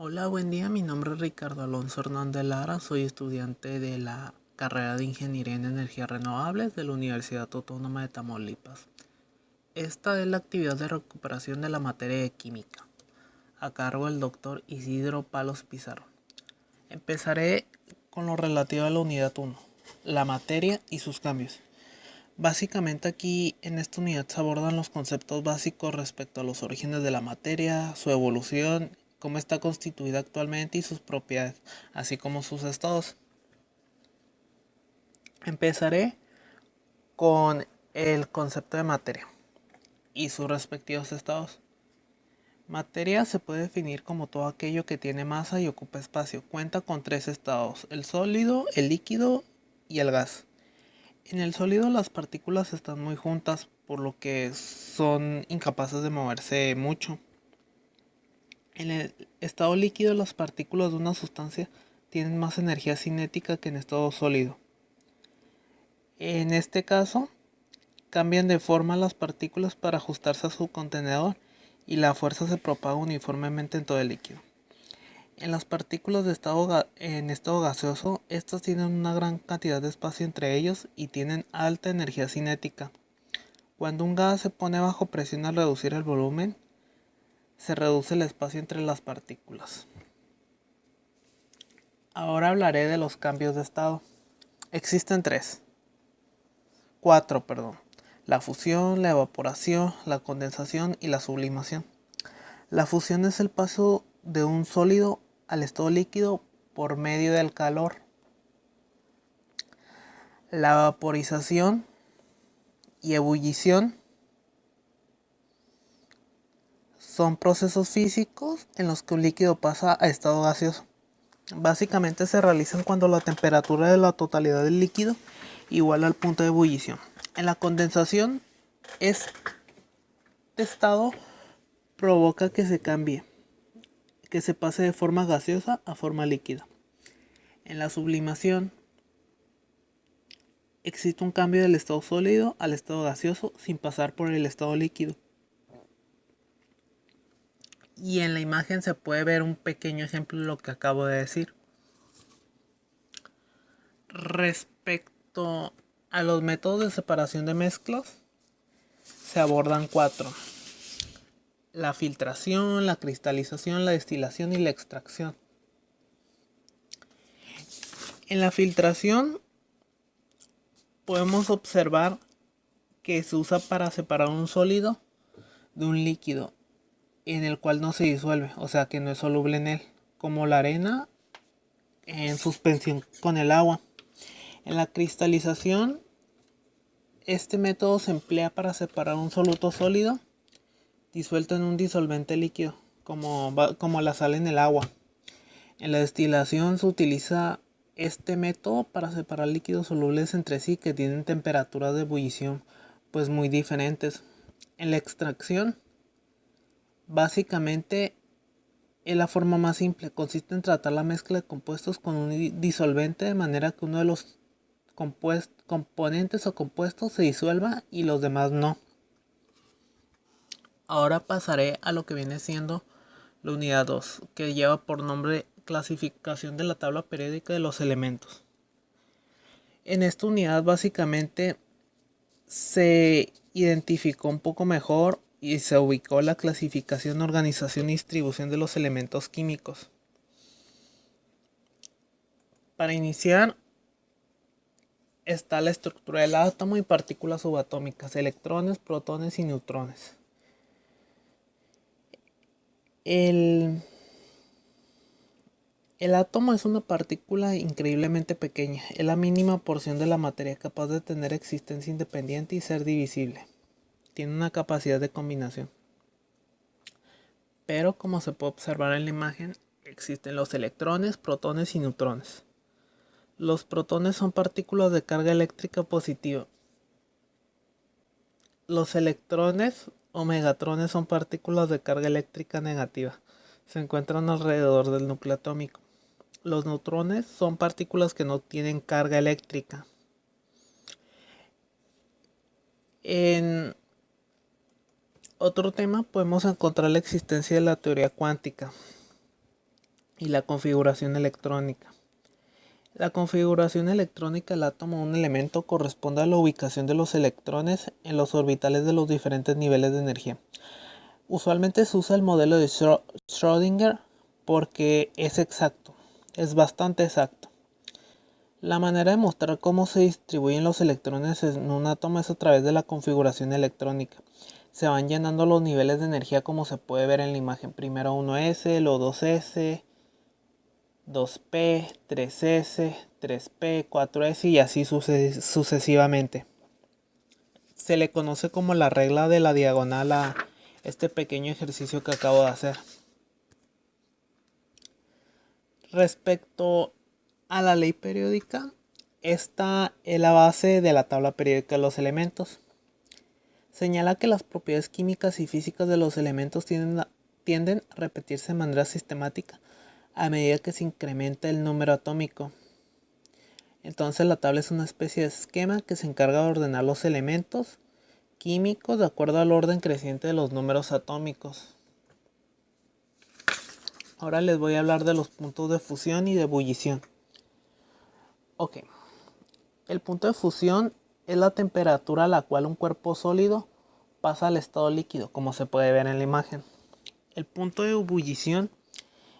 Hola, buen día. Mi nombre es Ricardo Alonso Hernández Lara. Soy estudiante de la carrera de Ingeniería en Energías Renovables de la Universidad Autónoma de Tamaulipas. Esta es la actividad de recuperación de la materia de química, a cargo del doctor Isidro Palos Pizarro. Empezaré con lo relativo a la unidad 1, la materia y sus cambios. Básicamente aquí en esta unidad se abordan los conceptos básicos respecto a los orígenes de la materia, su evolución, cómo está constituida actualmente y sus propiedades, así como sus estados. Empezaré con el concepto de materia y sus respectivos estados. Materia se puede definir como todo aquello que tiene masa y ocupa espacio. Cuenta con tres estados: el sólido, el líquido y el gas. En el sólido las partículas están muy juntas, por lo que son incapaces de moverse mucho. En el estado líquido las partículas de una sustancia tienen más energía cinética que en estado sólido. En este caso, cambian de forma las partículas para ajustarse a su contenedor y la fuerza se propaga uniformemente en todo el líquido. En las partículas de en estado gaseoso, estas tienen una gran cantidad de espacio entre ellos y tienen alta energía cinética. Cuando un gas se pone bajo presión al reducir el volumen, se reduce el espacio entre las partículas. Ahora hablaré de los cambios de estado. Existen cuatro, perdón. La fusión, la evaporación, la condensación y la sublimación. La fusión es el paso de un sólido al estado líquido por medio del calor. La vaporización y ebullición son procesos físicos en los que un líquido pasa a estado gaseoso. Básicamente se realizan cuando la temperatura de la totalidad del líquido iguala al punto de ebullición. En la condensación, este estado provoca que se cambie, que se pase de forma gaseosa a forma líquida. En la sublimación, existe un cambio del estado sólido al estado gaseoso sin pasar por el estado líquido. Y en la imagen se puede ver un pequeño ejemplo de lo que acabo de decir. Respecto a los métodos de separación de mezclas, se abordan cuatro: la filtración, la cristalización, la destilación y la extracción. En la filtración podemos observar que se usa para separar un sólido de un líquido en el cual no se disuelve, o sea que no es soluble en él, como la arena en suspensión con el agua. En la cristalización, este método se emplea para separar un soluto sólido disuelto en un disolvente líquido, como la sal en el agua. En la destilación se utiliza este método para separar líquidos solubles entre sí que tienen temperaturas de ebullición pues muy diferentes. En la extracción, básicamente es la forma más simple, consiste en tratar la mezcla de compuestos con un disolvente de manera que uno de los componentes o compuestos se disuelva y los demás no. Ahora pasaré a lo que viene siendo la unidad 2, que lleva por nombre clasificación de la tabla periódica de los elementos. En esta unidad básicamente se identificó un poco mejor y se ubicó la clasificación, organización y distribución de los elementos químicos. Para iniciar está la estructura del átomo y partículas subatómicas, electrones, protones y neutrones. El átomo es una partícula increíblemente pequeña, es la mínima porción de la materia capaz de tener existencia independiente y ser divisible. Tiene una capacidad de combinación. Pero como se puede observar en la imagen, existen los electrones, protones y neutrones. Los protones son partículas de carga eléctrica positiva. Los electrones o megatrones son partículas de carga eléctrica negativa. Se encuentran alrededor del núcleo atómico. Los neutrones son partículas que no tienen carga eléctrica. En otro tema podemos encontrar la existencia de la teoría cuántica. y la configuración electrónica. La configuración electrónica del átomo de un elemento corresponde a la ubicación de los electrones en los orbitales de los diferentes niveles de energía. Usualmente se usa el modelo de Schrödinger porque es exacto, es bastante exacto. La manera de mostrar cómo se distribuyen los electrones en un átomo es a través de la configuración electrónica. Se van llenando los niveles de energía como se puede ver en la imagen. Primero 1s, luego 2s, 2p, 3s, 3p, 4s y así sucesivamente. Se le conoce como la regla de la diagonal a este pequeño ejercicio que acabo de hacer. Respecto a la ley periódica, esta es la base de la tabla periódica de los elementos. Señala que las propiedades químicas y físicas de los elementos tienden a repetirse de manera sistemática a medida que se incrementa el número atómico. Entonces la tabla es una especie de esquema que se encarga de ordenar los elementos químicos de acuerdo al orden creciente de los números atómicos. Ahora les voy a hablar de los puntos de fusión y de ebullición. Ok, el punto de fusión es la temperatura a la cual un cuerpo sólido pasa al estado líquido, como se puede ver en la imagen. El punto de ebullición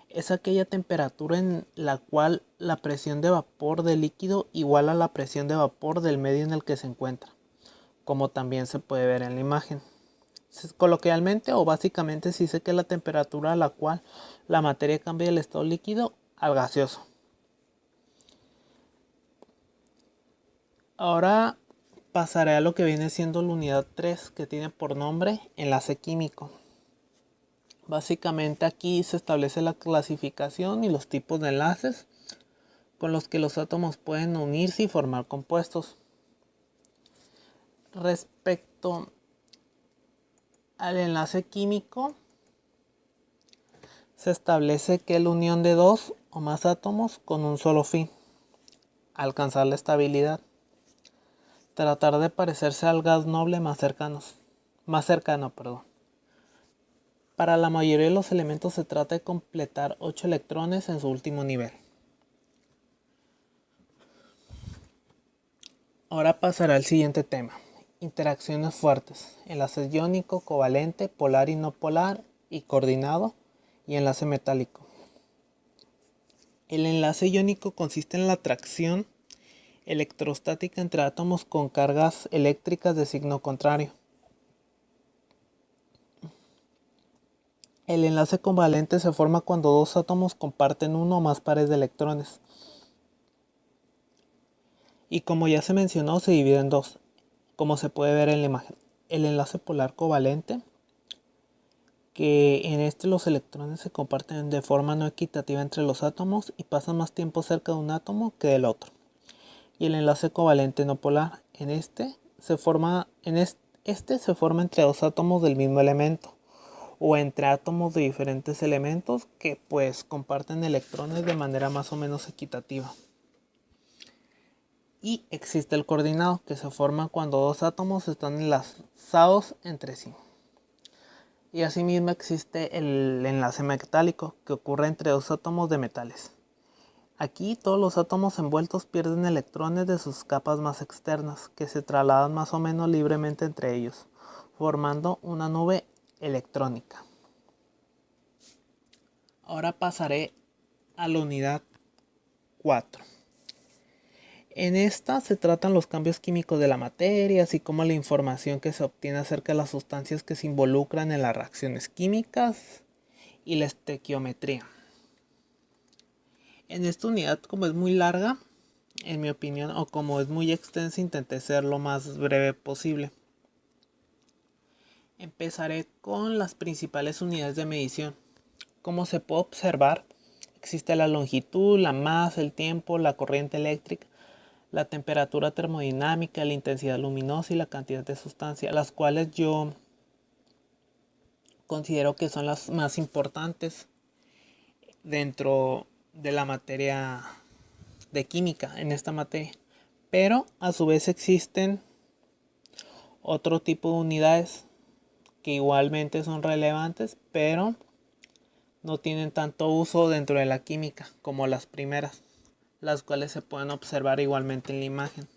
es aquella temperatura en la cual la presión de vapor del líquido iguala a la presión de vapor del medio en el que se encuentra, como también se puede ver en la imagen. Coloquialmente o básicamente se dice que es la temperatura a la cual la materia cambia del estado líquido al gaseoso. Ahora pasaré a lo que viene siendo la unidad 3, que tiene por nombre enlace químico. Básicamente aquí se establece la clasificación y los tipos de enlaces con los que los átomos pueden unirse y formar compuestos. Respecto al enlace químico, se establece que es la unión de dos o más átomos con un solo fin: alcanzar la estabilidad, tratar de parecerse al gas noble más cercano. Para la mayoría de los elementos se trata de completar 8 electrones en su último nivel. Ahora pasará al siguiente tema: interacciones fuertes, enlace iónico, covalente, polar y no polar, y coordinado, y enlace metálico. El enlace iónico consiste en la atracción electrostática entre átomos con cargas eléctricas de signo contrario. El enlace covalente se forma cuando dos átomos comparten uno o más pares de electrones. Y como ya se mencionó, se divide en dos, como se puede ver en la imagen. El enlace polar covalente, que en este los electrones se comparten de forma no equitativa entre los átomos y pasan más tiempo cerca de un átomo que del otro. Y el enlace covalente no polar, este se forma entre dos átomos del mismo elemento, o entre átomos de diferentes elementos que pues comparten electrones de manera más o menos equitativa. Y existe el coordinado, que se forma cuando dos átomos están enlazados entre sí. Y asimismo existe el enlace metálico, que ocurre entre dos átomos de metales. Aquí todos los átomos envueltos pierden electrones de sus capas más externas, que se trasladan más o menos libremente entre ellos, formando una nube electrónica. Ahora pasaré a la unidad 4. En esta se tratan los cambios químicos de la materia, así como la información que se obtiene acerca de las sustancias que se involucran en las reacciones químicas y la estequiometría. En esta unidad, como es muy larga, en mi opinión, o como es muy extensa, intenté ser lo más breve posible. Empezaré con las principales unidades de medición. Como se puede observar, existe la longitud, la masa, el tiempo, la corriente eléctrica, la temperatura termodinámica, la intensidad luminosa y la cantidad de sustancia, las cuales yo considero que son las más importantes dentro de la materia de química, en esta materia. Pero a su vez existen otro tipo de unidades que igualmente son relevantes, pero no tienen tanto uso dentro de la química como las primeras, las cuales se pueden observar igualmente en la imagen.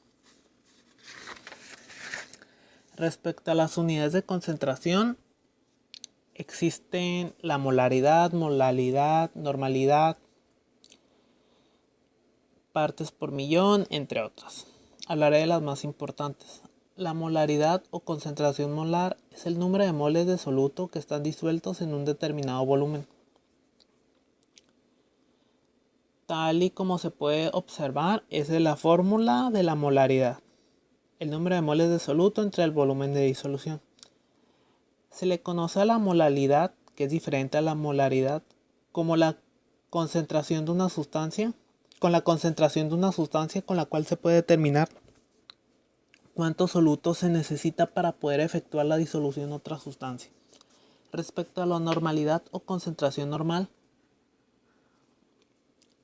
Respecto a las unidades de concentración, existen la molaridad, molalidad, normalidad, partes por millón, entre otras. Hablaré de las más importantes. La molaridad o concentración molar es el número de moles de soluto que están disueltos en un determinado volumen. Tal y como se puede observar, es la fórmula de la molaridad, el número de moles de soluto entre el volumen de disolución. Se le conoce a la molalidad, que es diferente a la molaridad, como la concentración de una sustancia, con la cual se puede determinar cuánto soluto se necesita para poder efectuar la disolución de otra sustancia. Respecto a la normalidad o concentración normal,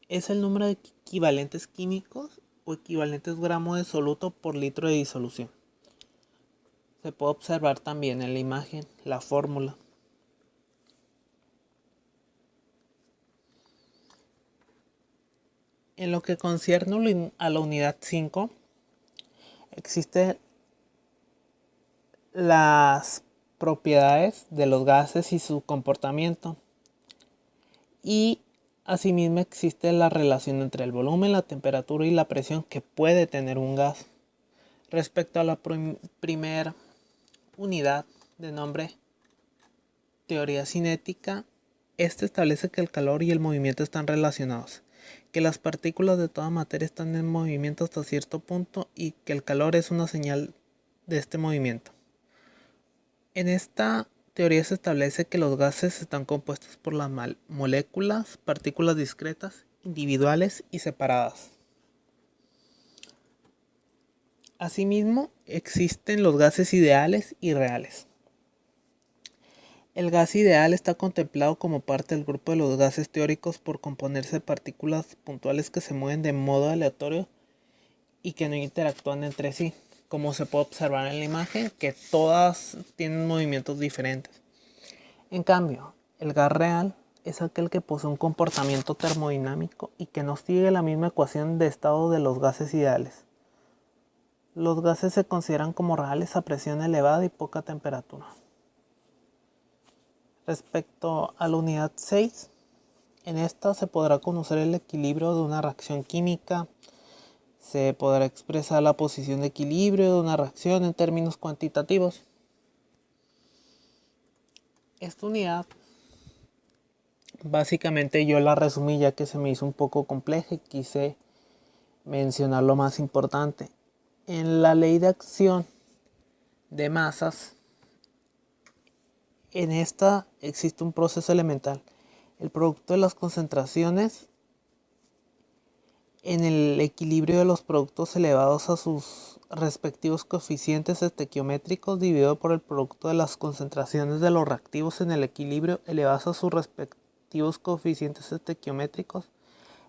es el número de equivalentes químicos o equivalentes gramos de soluto por litro de disolución. Se puede observar también en la imagen la fórmula. En lo que concierne a la unidad 5, existen las propiedades de los gases y su comportamiento. Y asimismo existe la relación entre el volumen, la temperatura y la presión que puede tener un gas. Respecto a la primera unidad de nombre teoría cinética, este establece que el calor y el movimiento están relacionados, que las partículas de toda materia están en movimiento hasta cierto punto y que el calor es una señal de este movimiento. En esta teoría se establece que los gases están compuestos por las moléculas, partículas discretas, individuales y separadas. Asimismo, existen los gases ideales y reales. El gas ideal está contemplado como parte del grupo de los gases teóricos por componerse de partículas puntuales que se mueven de modo aleatorio y que no interactúan entre sí, como se puede observar en la imagen, que todas tienen movimientos diferentes. En cambio, el gas real es aquel que posee un comportamiento termodinámico y que no sigue la misma ecuación de estado de los gases ideales. Los gases se consideran como reales a presión elevada y poca temperatura. Respecto a la unidad 6, en esta se podrá conocer el equilibrio de una reacción química, se podrá expresar la posición de equilibrio de una reacción en términos cuantitativos. Esta unidad, básicamente yo la resumí ya que se me hizo un poco compleja y quise mencionar lo más importante. En la ley de acción de masas, en esta existe un proceso elemental. El producto de las concentraciones en el equilibrio de los productos elevados a sus respectivos coeficientes estequiométricos dividido por el producto de las concentraciones de los reactivos en el equilibrio elevados a sus respectivos coeficientes estequiométricos.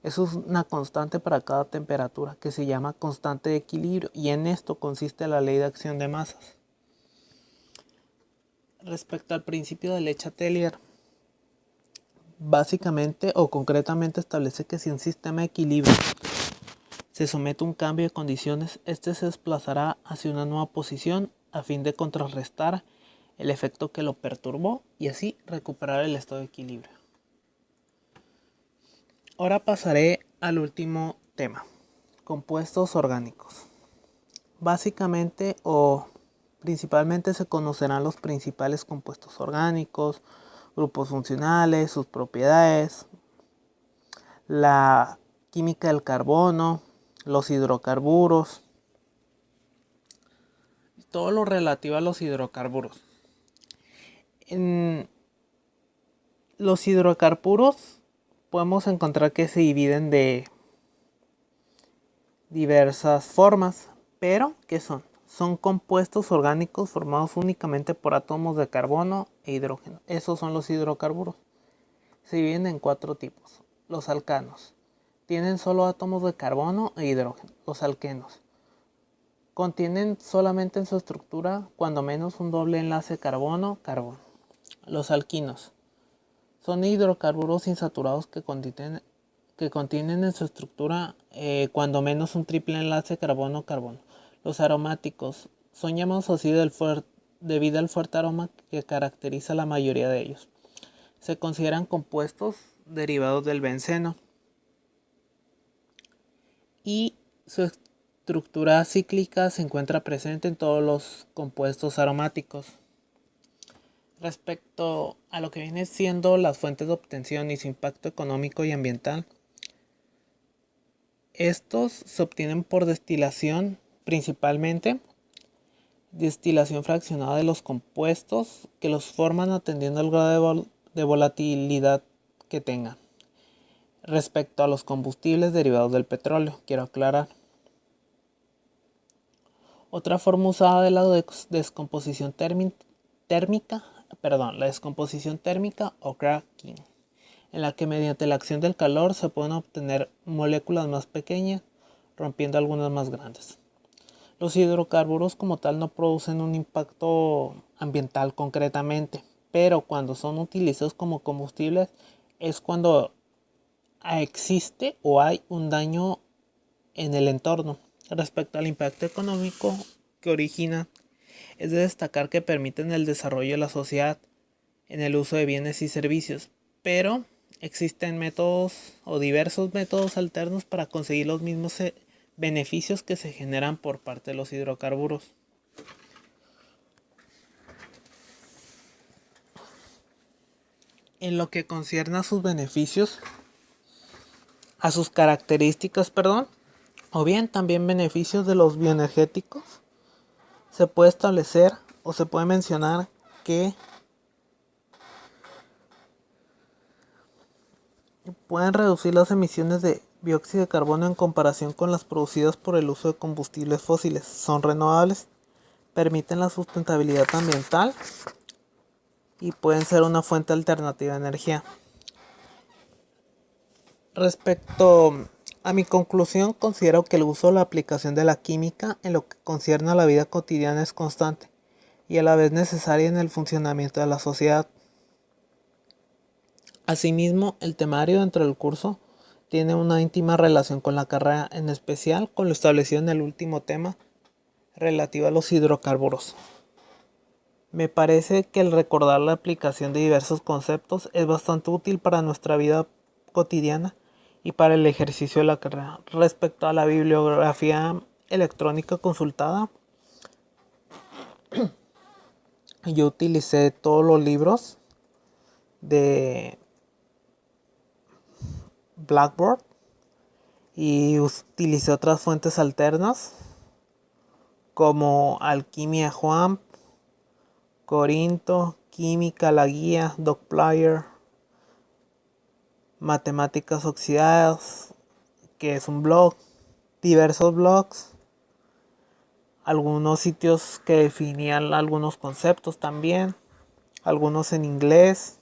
Eso es una constante para cada temperatura que se llama constante de equilibrio y en esto consiste la ley de acción de masas. Respecto al principio de Le Chatelier, básicamente o concretamente establece que si un sistema de equilibrio se somete a un cambio de condiciones, este se desplazará hacia una nueva posición a fin de contrarrestar el efecto que lo perturbó y así recuperar el estado de equilibrio. Ahora pasaré al último tema, compuestos orgánicos. Básicamente o principalmente se conocerán los principales compuestos orgánicos, grupos funcionales, sus propiedades, la química del carbono, los hidrocarburos, todo lo relativo a los hidrocarburos. En los hidrocarburos podemos encontrar que se dividen de diversas formas, pero ¿qué son? Son compuestos orgánicos formados únicamente por átomos de carbono e hidrógeno. Esos son los hidrocarburos. Se dividen en 4 tipos. Los alcanos tienen solo átomos de carbono e hidrógeno. Los alquenos contienen solamente en su estructura cuando menos un doble enlace carbono-carbono. Los alquinos Son hidrocarburos insaturados que contienen en su estructura cuando menos un triple enlace carbono-carbono. Los aromáticos son llamados así debido al fuerte aroma que caracteriza a la mayoría de ellos. Se consideran compuestos derivados del benceno y su estructura cíclica se encuentra presente en todos los compuestos aromáticos. Respecto a lo que viene siendo las fuentes de obtención y su impacto económico y ambiental, estos se obtienen por destilación principalmente, destilación fraccionada de los compuestos que los forman atendiendo al grado de volatilidad que tengan. Respecto a los combustibles derivados del petróleo, quiero aclarar. Otra forma usada de la descomposición la descomposición térmica o cracking, en la que mediante la acción del calor se pueden obtener moléculas más pequeñas, rompiendo algunas más grandes. Los hidrocarburos como tal no producen un impacto ambiental concretamente, pero cuando son utilizados como combustibles es cuando existe o hay un daño en el entorno. Respecto al impacto económico que origina, es de destacar que permiten el desarrollo de la sociedad en el uso de bienes y servicios, pero existen métodos o diversos métodos alternos para conseguir los mismos beneficios que se generan por parte de los hidrocarburos. En lo que concierne a sus beneficios, a sus características, o bien también beneficios de los bioenergéticos, se puede establecer o se puede mencionar que pueden reducir las emisiones de dióxido de carbono en comparación con las producidas por el uso de combustibles fósiles. Son renovables, permiten la sustentabilidad ambiental y pueden ser una fuente alternativa de energía. Respecto a mi conclusión, considero que el uso o la aplicación de la química en lo que concierne a la vida cotidiana es constante y a la vez necesaria en el funcionamiento de la sociedad. Asimismo, el temario dentro del curso tiene una íntima relación con la carrera, en especial con lo establecido en el último tema relativo a los hidrocarburos. Me parece que el recordar la aplicación de diversos conceptos es bastante útil para nuestra vida cotidiana y para el ejercicio de la carrera. Respecto a la bibliografía electrónica consultada, yo utilicé todos los libros de Blackboard y utilicé otras fuentes alternas como Alquimia Juan, Corinto, Química La Guía, Dogplayer, Matemáticas Oxidadas, que es un blog, diversos blogs, algunos sitios que definían algunos conceptos también, algunos en inglés,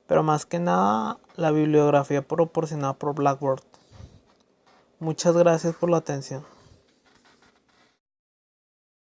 pero más que nada la bibliografía proporcionada por Blackboard. Muchas gracias por la atención.